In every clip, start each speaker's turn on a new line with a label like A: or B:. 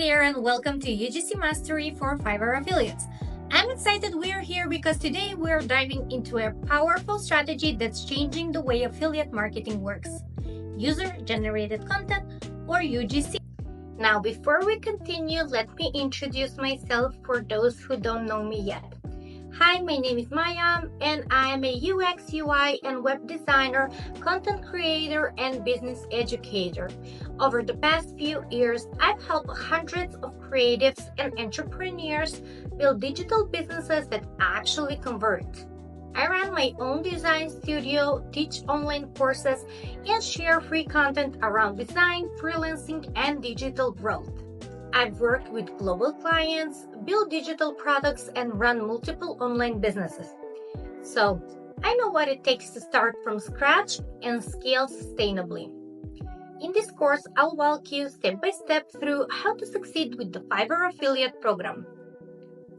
A: there and welcome to UGC Mastery for Fiverr Affiliates. I'm excited we're here because today we're diving into a powerful strategy that's changing the way affiliate marketing works. User-generated content or UGC. Now, before we continue, let me introduce myself for those who don't know me yet. Hi, my name is Maya and I am a UX, UI, and web designer, content creator, and business educator. Over the past few years, I've helped hundreds of creatives and entrepreneurs build digital businesses that actually convert. I run my own design studio, teach online courses, and share free content around design, freelancing, and digital growth. I've worked with global clients, built digital products, and run multiple online businesses. So, I know what it takes to start from scratch and scale sustainably. In this course, I'll walk you step by step through how to succeed with the Fiverr Affiliate program.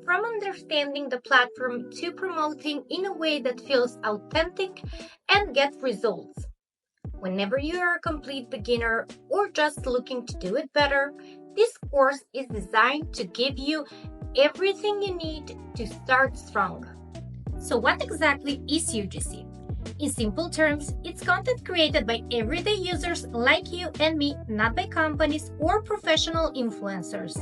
A: From understanding the platform to promoting in a way that feels authentic and get results. Whenever you are a complete beginner or just looking to do it better, this course is designed to give you everything you need to start strong. So what exactly is UGC? In simple terms, it's content created by everyday users like you and me, not by companies or professional influencers.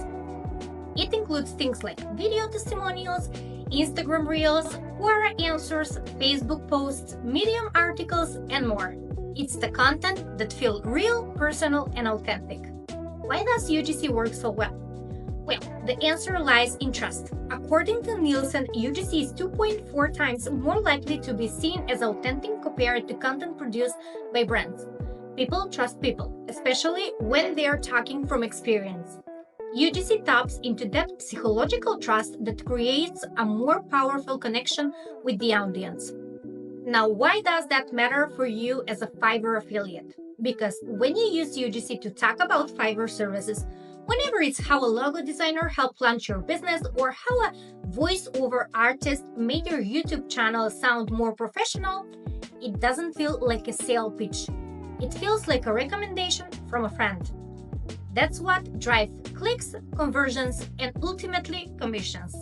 A: It includes things like video testimonials, Instagram Reels, Quora answers, Facebook posts, Medium articles, and more. It's the content that feels real, personal, and authentic. Why does UGC work so well? Well, the answer lies in trust. According to Nielsen, UGC is 2.4 times more likely to be seen as authentic compared to content produced by brands. People trust people, especially when they are talking from experience. UGC taps into that psychological trust that creates a more powerful connection with the audience. Now, why does that matter for you as a Fiverr affiliate? Because when you use UGC to talk about Fiverr services, whenever it's how a logo designer helped launch your business or how a voiceover artist made your YouTube channel sound more professional, it doesn't feel like a sale pitch. It feels like a recommendation from a friend. That's what drives clicks, conversions, and ultimately commissions.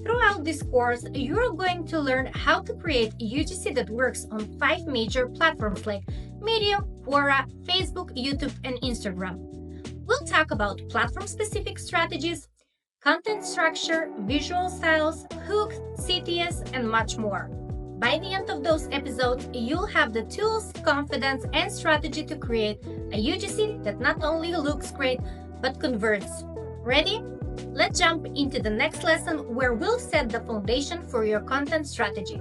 A: Throughout this course, you're going to learn how to create UGC that works on 5 major platforms like Medium, Quora, Facebook, YouTube, and Instagram. We'll talk about platform-specific strategies, content structure, visual styles, hooks, CTS, and much more. By the end of those episodes, you'll have the tools, confidence, and strategy to create a UGC that not only looks great, but converts. Ready? Let's jump into the next lesson where we'll set the foundation for your content strategy.